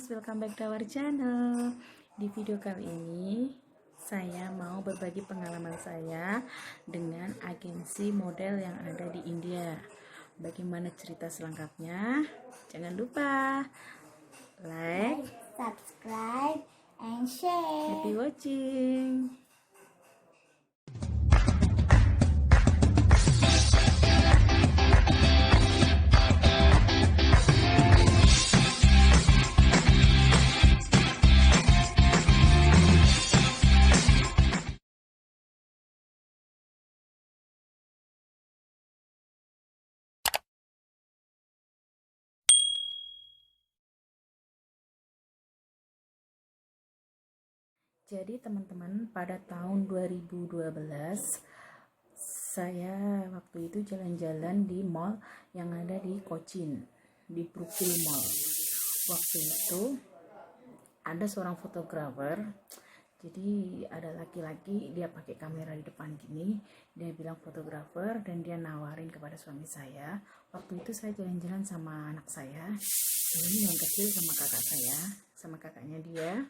welcome back to our channel. Di video kali ini saya mau berbagi pengalaman saya dengan agensi model yang ada di India. Bagaimana cerita selengkapnya? Jangan lupa like, subscribe, and share. happy watching. Jadi teman-teman, pada tahun 2012 saya waktu itu jalan-jalan di mall yang ada di Cochin, di Brookfield Mall. Waktu itu ada seorang fotografer. Jadi ada laki-laki, dia pakai kamera di depan gini, dia bilang fotografer dan dia nawarin kepada suami saya. Waktu itu saya jalan-jalan sama anak saya, ini yang kecil sama kakak saya, sama kakaknya dia,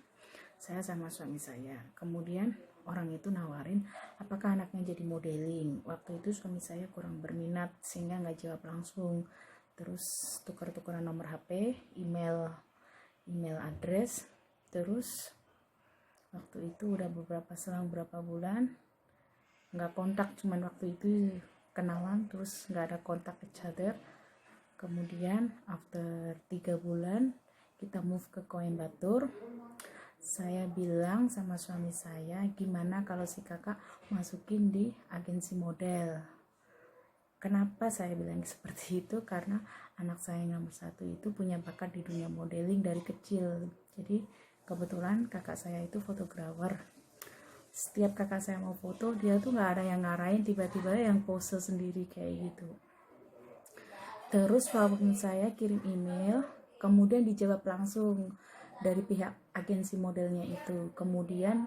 saya sama suami saya. Kemudian orang itu nawarin apakah anaknya jadi modeling. Waktu itu suami saya kurang berminat sehingga nggak jawab langsung. Terus tukar-tukaran nomor HP, email address. Terus waktu itu udah selang beberapa bulan nggak kontak, cuman waktu itu kenalan terus nggak ada kontak each other. Kemudian after 3 bulan kita move ke Coimbatore. Saya bilang sama suami saya, gimana kalau si kakak masukin di agensi model. Kenapa saya bilang seperti itu? Karena anak saya yang nomor 1 itu punya bakat di dunia modeling dari kecil. Jadi kebetulan kakak saya itu fotografer. Setiap kakak saya mau foto, dia tuh gak ada yang ngarahin, tiba-tiba yang pose sendiri kayak gitu. Terus walaupun saya kirim email, kemudian dijawab langsung dari pihak agensi modelnya itu. Kemudian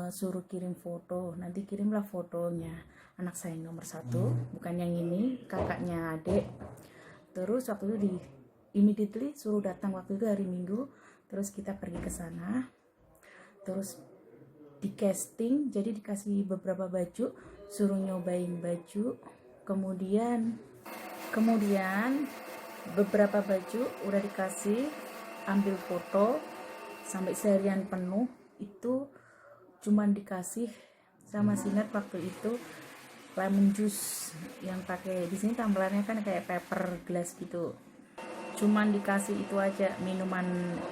suruh kirim foto, nanti kirimlah fotonya anak saya yang nomor 1, bukan yang ini, kakaknya adik. Terus waktu itu immediately suruh datang, waktu itu hari Minggu. Terus kita pergi ke sana, terus di casting, jadi dikasih beberapa baju, suruh nyobain baju. Kemudian beberapa baju udah dikasih, ambil foto sampai seharian penuh. Itu cuman dikasih sama Sinet waktu itu lemon juice yang pakai di sini tumblernya kan kayak paper glass gitu. Cuman dikasih itu aja, minuman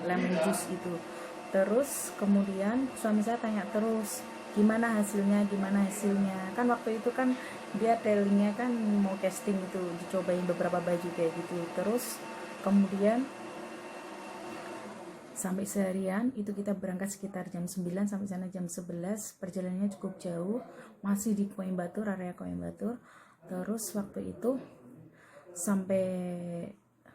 lemon juice itu. Terus kemudian suami saya tanya terus, gimana hasilnya kan waktu itu kan dia tellingnya kan mau casting itu, dicobain beberapa baju kayak gitu. Terus kemudian sampai seharian itu kita berangkat sekitar jam 9, sampai sana jam 11. Perjalanannya cukup jauh, masih di Coimbatore, area Coimbatore. Terus waktu itu sampai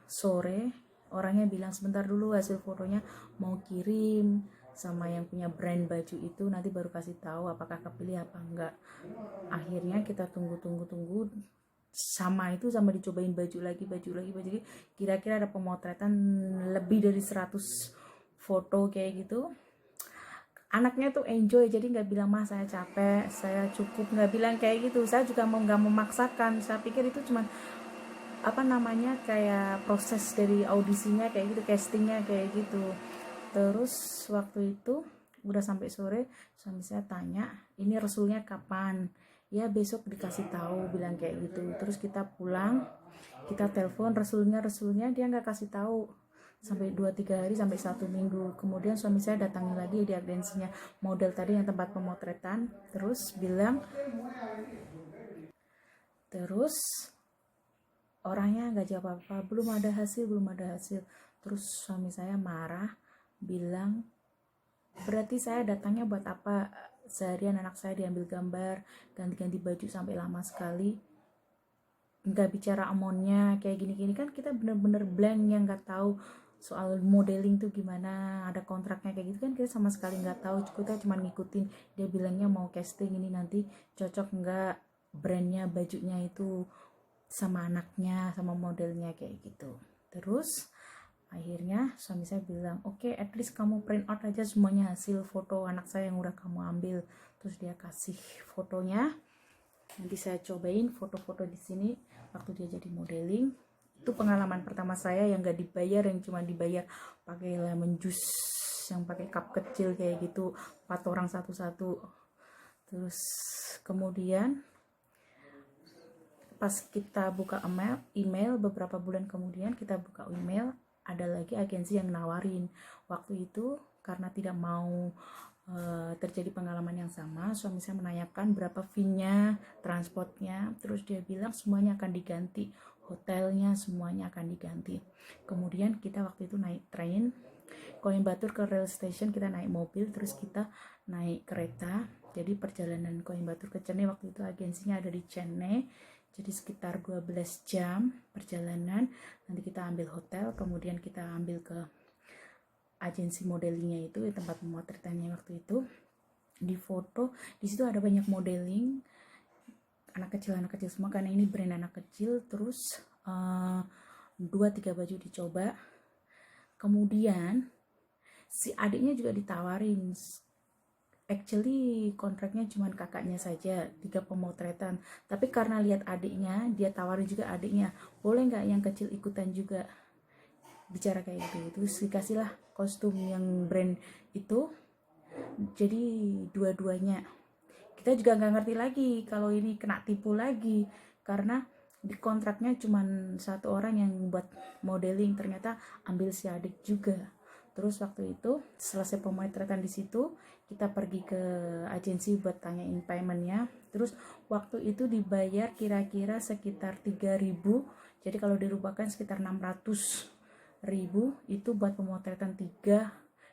sore, orangnya bilang sebentar dulu, hasil fotonya mau kirim sama yang punya brand baju itu, nanti baru kasih tahu apakah kepilih apa enggak. Akhirnya kita tunggu sama dicobain baju lagi. Kira-kira ada pemotretan lebih dari 100 foto kayak gitu. Anaknya tuh enjoy, jadi nggak bilang mah saya capek, saya cukup, nggak bilang kayak gitu. Saya juga nggak memaksakan, saya pikir itu cuman kayak proses dari audisinya kayak gitu, castingnya kayak gitu. Terus waktu itu udah sampai sore, suami saya tanya, ini resulnya kapan? Ya besok dikasih tahu, bilang kayak gitu. Terus kita pulang, kita telepon resulnya dia nggak kasih tahu sampai 2-3 hari, sampai 1 minggu. Kemudian suami saya datangi lagi di agensinya model tadi yang tempat pemotretan, terus orangnya nggak jawab apa, belum ada hasil. Terus suami saya marah, bilang berarti saya datangnya buat apa, seharian anak saya diambil gambar, ganti-ganti baju sampai lama sekali, nggak bicara amonnya kayak gini-gini. Kan kita bener-bener blank, yang nggak tahu soal modeling tuh gimana, ada kontraknya kayak gitu kan, kita sama sekali nggak tahu. Kita cuma ngikutin, dia bilangnya mau casting ini, nanti cocok nggak brandnya, bajunya itu sama anaknya, sama modelnya kayak gitu. Terus Akhirnya suami saya bilang, oke, at least kamu print out aja semuanya hasil foto anak saya yang udah kamu ambil. Terus dia kasih fotonya. Nanti saya cobain foto-foto di sini waktu dia jadi modeling. Itu pengalaman pertama saya yang gak dibayar, yang cuma dibayar pakai lemon juice yang pakai cup kecil kayak gitu, 4 orang satu-satu. Terus kemudian pas kita buka email beberapa bulan kemudian kita buka email, ada lagi agensi yang nawarin. Waktu itu karena tidak mau terjadi pengalaman yang sama, suami saya menanyakan berapa fee-nya, transportnya, terus dia bilang semuanya akan diganti, hotelnya semuanya akan diganti. Kemudian kita waktu itu naik train Coimbatore ke rail station, kita naik mobil, terus kita naik kereta. Jadi perjalanan Coimbatore ke Chennai waktu itu agensinya ada di Chennai, jadi sekitar 12 jam perjalanan. Nanti kita ambil hotel, kemudian kita ambil ke agensi modelingnya itu, tempat pemotretannya waktu itu. Di foto di situ ada banyak modeling anak kecil semua karena ini brand anak kecil. Terus 2-3 baju dicoba. Kemudian si adiknya juga ditawarin. Actually kontraknya cuma kakaknya saja 3 pemotretan, tapi karena lihat adiknya, dia tawarin juga adiknya, boleh nggak yang kecil ikutan juga, bicara kayak gitu. Terus dikasihlah kostum yang brand itu. Jadi dua-duanya kita juga nggak ngerti lagi kalau ini kena tipu lagi, karena di kontraknya cuma 1 orang yang buat modeling, ternyata ambil si adik juga. Terus waktu itu selesai pemotretan di situ, kita pergi ke agensi buat tanyain paymentnya. Terus waktu itu dibayar kira-kira sekitar 3.000, jadi kalau dirupakan sekitar 600.000. Itu buat pemotretan 3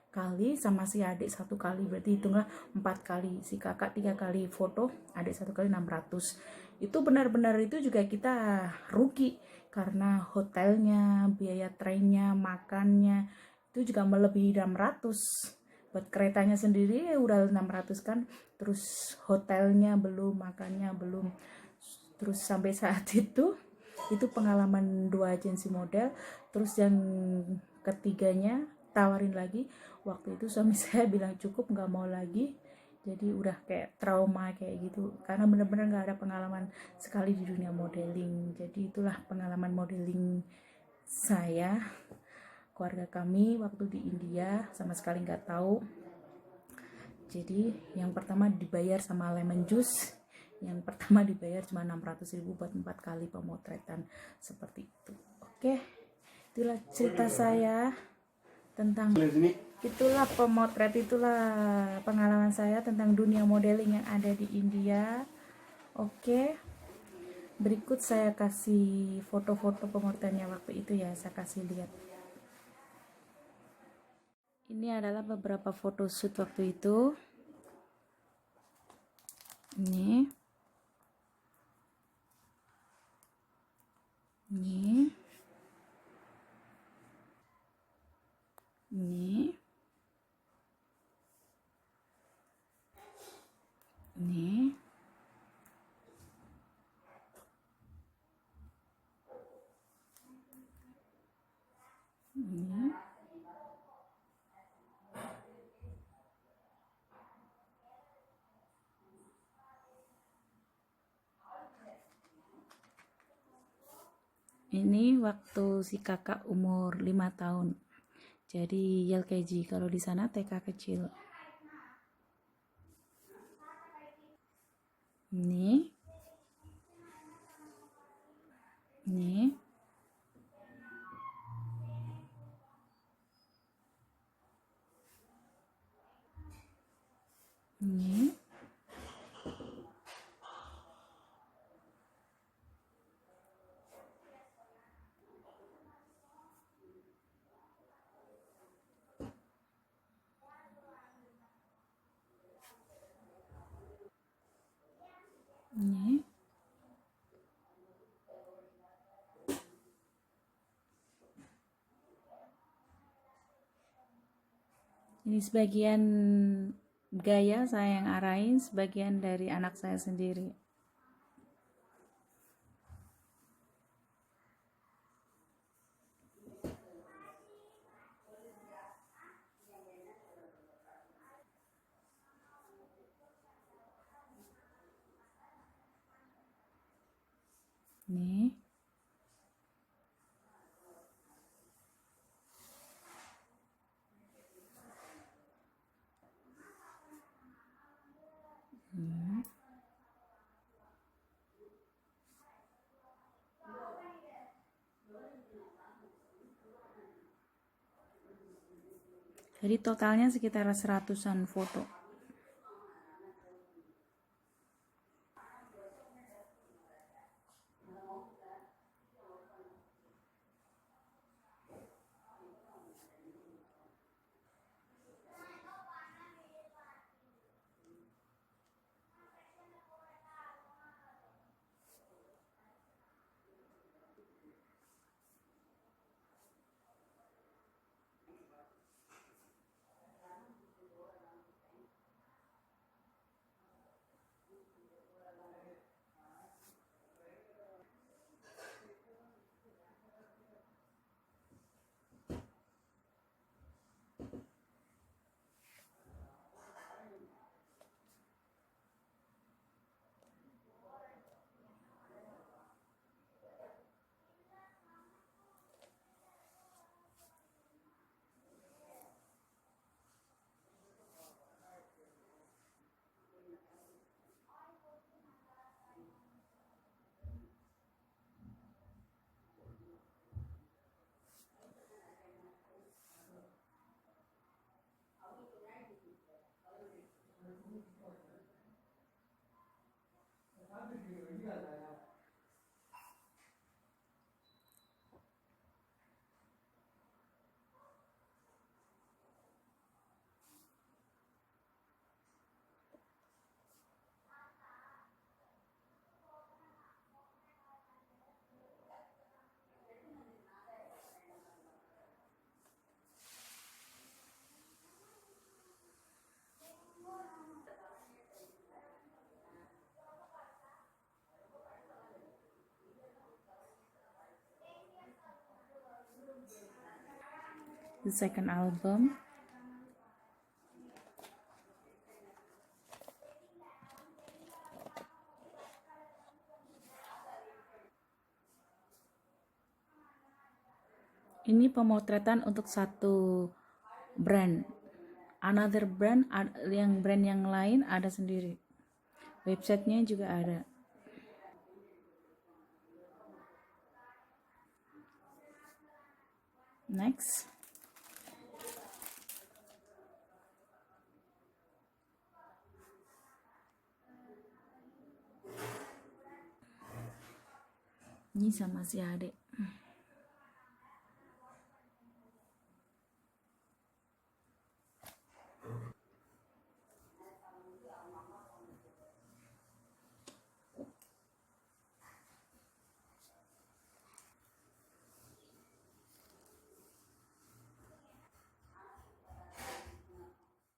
kali, sama si adik 1 kali, berarti hitunglah 4 kali, si kakak 3 kali foto, adik 1 kali 600. Itu benar-benar itu juga kita rugi karena hotelnya, biaya trainnya, makannya itu juga melebihi 600. Buat keretanya sendiri udah 600 kan, terus hotelnya belum, makannya belum. Terus sampai saat itu pengalaman 2 agensi model. Terus yang ketiganya tawarin lagi, waktu itu suami saya bilang cukup, nggak mau lagi. Jadi udah kayak trauma kayak gitu, karena bener-bener nggak ada pengalaman sekali di dunia modeling. Jadi itulah pengalaman modeling saya. Keluarga kami waktu di India sama sekali nggak tahu. Jadi yang pertama dibayar sama lemon juice, yang pertama dibayar cuma 600.000 buat 4 kali pemotretan seperti itu. Oke, itulah cerita saya tentang itulah pemotret, itulah pengalaman saya tentang dunia modeling yang ada di India. Oke, berikut saya kasih foto-foto pemotretnya waktu itu ya, saya kasih lihat. Ini adalah beberapa foto shoot waktu itu. Ini. Ini. Ini. Ini. Ini. Ini waktu si kakak umur 5 tahun. Jadi LKG, kalau di sana TK kecil. Ini. Ini. Ini. Ini. Ini sebagian gaya saya yang arahin, sebagian dari anak saya sendiri. Nih. Jadi totalnya sekitar 100-an foto. The second album. Ini pemotretan untuk satu brand. Another brand, yang brand yang lain ada sendiri. Websitenya juga ada. Next. Ini sama si adik.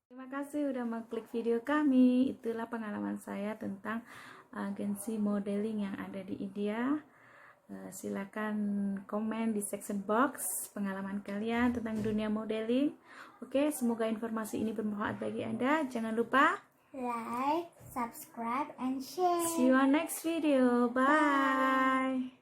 Terima kasih udah mengklik video kami. Itulah pengalaman saya tentang agensi modeling yang ada di India. Silakan komen di section box pengalaman kalian tentang dunia modeling. Oke, semoga informasi ini bermanfaat bagi Anda. Jangan lupa like, subscribe, and share. see you on next video. Bye.